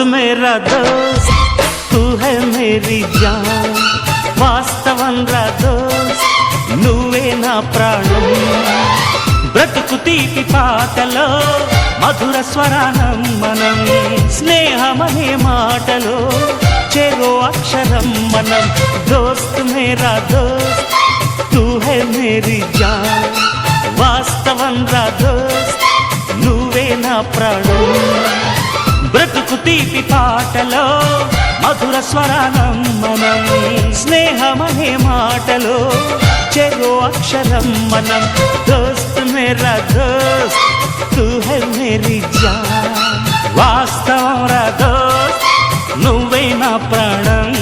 मेरा दोस्त तू है मेरी जान వాస్తవం రా దోస్త్ నువ్వే నా ప్రాణం బ్రతుకు తీపి పాటలో మధుర స్వరానం మనం స్నేహమనే మాటలో చెరో అక్షరం మనం దోస్త్ మేరా దోస్త్ తూ హై మేరీ జాన్ వాస్తవం రా దోస్త్ నువ్వే నా ప్రాణం బ్రతుకు తీపి పాటలో మధుర స్వరానం మనం స్నేహమనే మాటలో చెరో అక్షరం మనం దోస్త్ మేరా దోస్త్ తూ హై మేరీ జాన్ వాస్తవం రా దోస్త్ నువ్వే నా ప్రాణం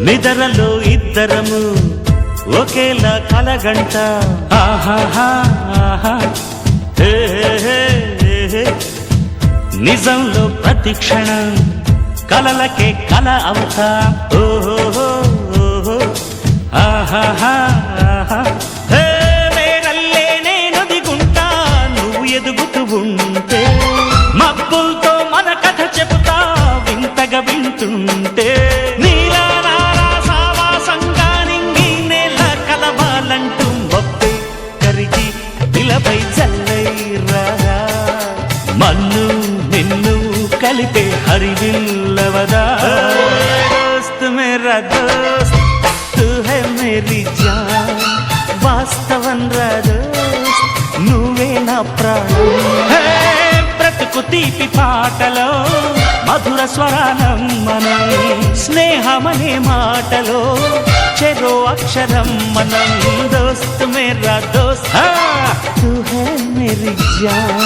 నిద్రలో ఇద్దరము ఒకేలా కలగంట ఆహాహా నిజంలో ప్రతి క్షణం కలలకే కల అవుతా ఓహో ఆహాహా వేరల్లే నేను దిగుంటా నువ్వు ఎదుగుతూ ఉంటే మబ్బులతో మన కథ చెబుతా వింతగా వింటుంటే మన్ను నిన్ను కలిపే హరివిల్లవదా దోస్త్ మేరా దోస్త్ తూ హై మేరీ జాన్ వాస్తవం రా దోస్త్ నువ్వే నా ప్రాణం బ్రతుకు తీపి పాటలో మధుర స్వరానం మనం స్నేహమనే మాటలో చెరో అక్షరం మనం దోస్త్ మేరా దోస్త్ తూ హై మేరీ జాన్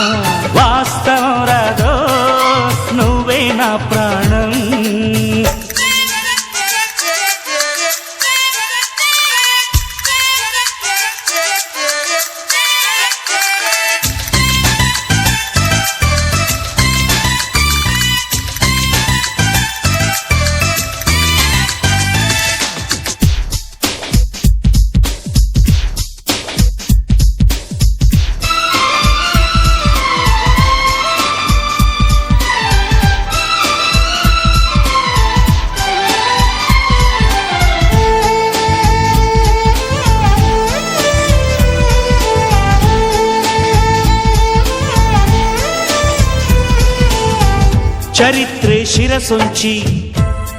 వాస్తవం రా దోస్త్ నువ్వే నా ప్రాణం చరిత్రే శిరసొంచి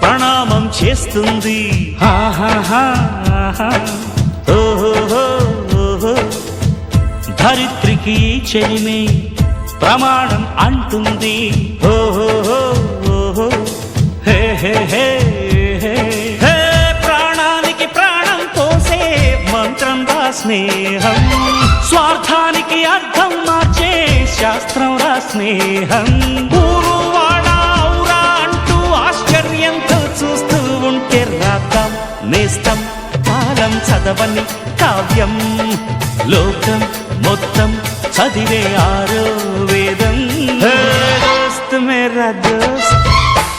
ప్రణామం చేస్తుంది ధరిత్రికి చెలిమే ప్రమాణం అంటుంది హే హే హే ప్రాణానికి ప్రాణం పోసే మంత్రం రా స్నేహం స్వార్థానికి అర్థం మార్చే శాస్త్రం రా స్నేహం చూస్తూ ఉంటే రాద్దాం నేస్తం కాలం చదవని కావ్యం లోకం మొత్తం చదివే ఆరో వేదం దోస్త్ మేరా దోస్త్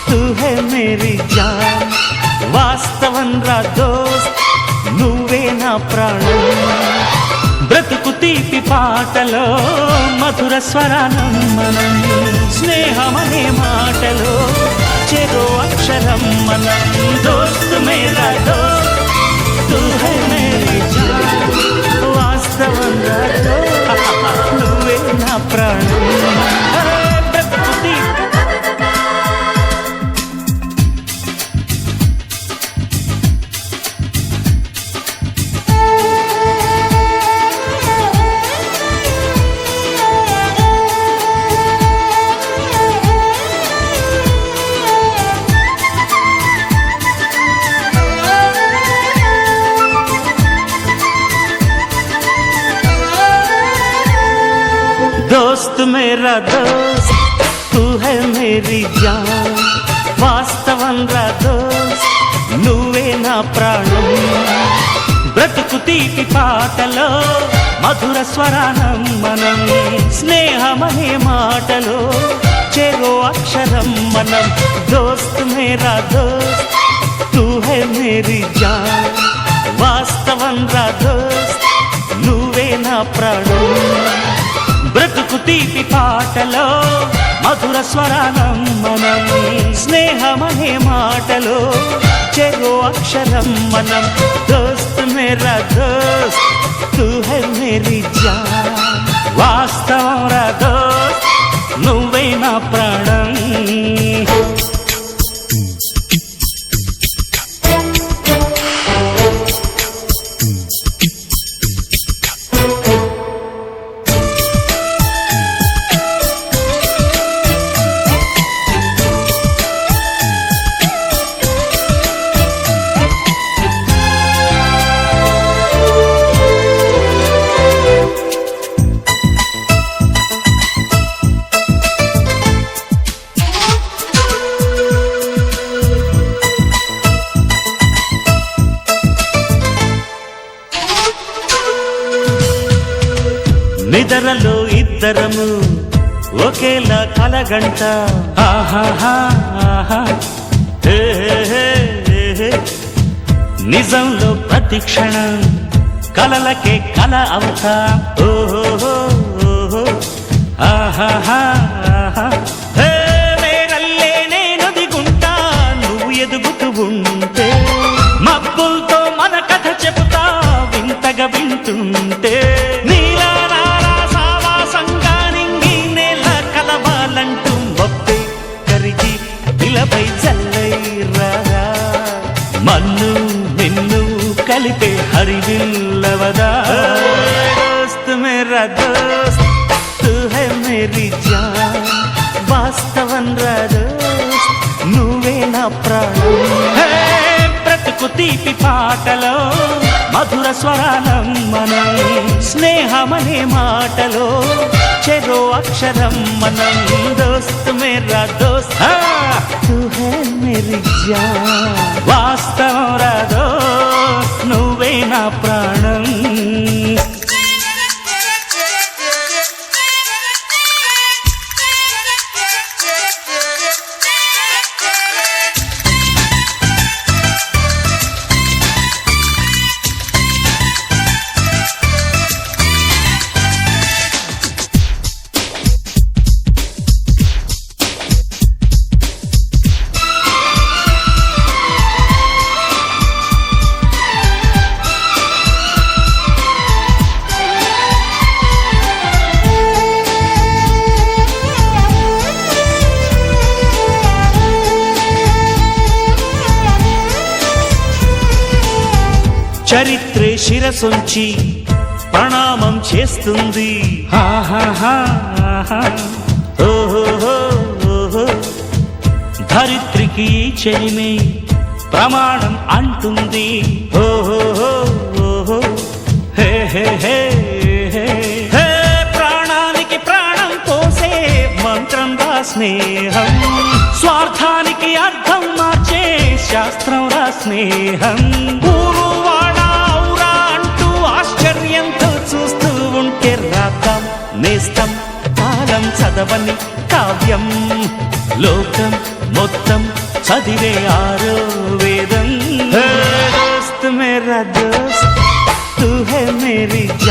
తూ హై మేరీ జాన్ వాస్తవం రా దోస్త్ నువ్వే నా ప్రాణం బ్రతుకు తీపి పాటలో మధుర స్వరానం మనం స్నేహమనే మాటలో చెరో అక్షరం మనం దోస్త్ మేరా దోస్త్ తూ హై మేరీ జాన్ వాస్తవం రా దోస్త్ నువ్వే నా ప్రాణం బ్రతుకు తీపి दोस्त मेरा दोस्त तू है मेरी जान వాస్తవం రా దోస్త్ నువ్వే నా ప్రాణం బ్రతుకు తీపి పాటలో మధుర స్వరానం మనం స్నేహమనే మాటలో చెరో అక్షరం మనం దోస్త్ మేరా దోస్త్ తూ హై మేరీ జాన్ వాస్తవం రా దోస్త్ నువ్వే నా ప్రాణం బ్రతుకు తీపి పాటలో మధుర స్వరానం మనం స్నేహమనే మాటలో చెరో అక్షరం మనం దోస్త్ మేరా దోస్త్ తూ హై మేరీ జాన్ వాస్తవం రా దోస్త్ నువ్వే నా ప్రాణం నిద్రలో ఇద్దరము ఒకేలా కలగంట ఆహాహా ఆహా హే హే హే నిజంలో ప్రతి క్షణం కలలకే కల అవుతా ఓహో ఓహో ఆహాహా ఆహా హే నేనల్లే నేను దిగుంటా నువ్వు ఎదుగుతూ ఉంటే మబ్బులతో మన కథ చెబుతా వింతగా వింటుంటే మన్ను నిన్ను కలిపే హరివిల్లవదా దోస్త్ మేరా దోస్త్ తూ హై మేరీ జాన్ వాస్తవం రా దోస్త్ నువ్వే నా ప్రాణం బ్రతుకు తీపి పాటలో మధుర స్వరానం మనం స్నేహమనే మాటలో చెరో అక్షరం మనం దోస్త్ మేరా దోస్త్ తూ హై మేరీ జాన్ వాస్తవం రా దోస్త్ నువ్వే నా ప్రాణం చరిత్రే శిరసొంచి ప్రణామం చేస్తుంది ఓహో ధరిత్రికి చెలిమే ప్రమాణం అంటుంది ఓహో హే హే హే హే ప్రాణానికి ప్రాణం పోసే మంత్రం రా స్నేహం స్వార్థానికి అర్థం మార్చే శాస్త్రం రా స్నేహం నేస్తం కాలం చదవని కావ్యం లోకం మొత్తం చదివే ఆరో వేదం దోస్త్ మేరా దోస్త్ తూ హై మేరీ జాన్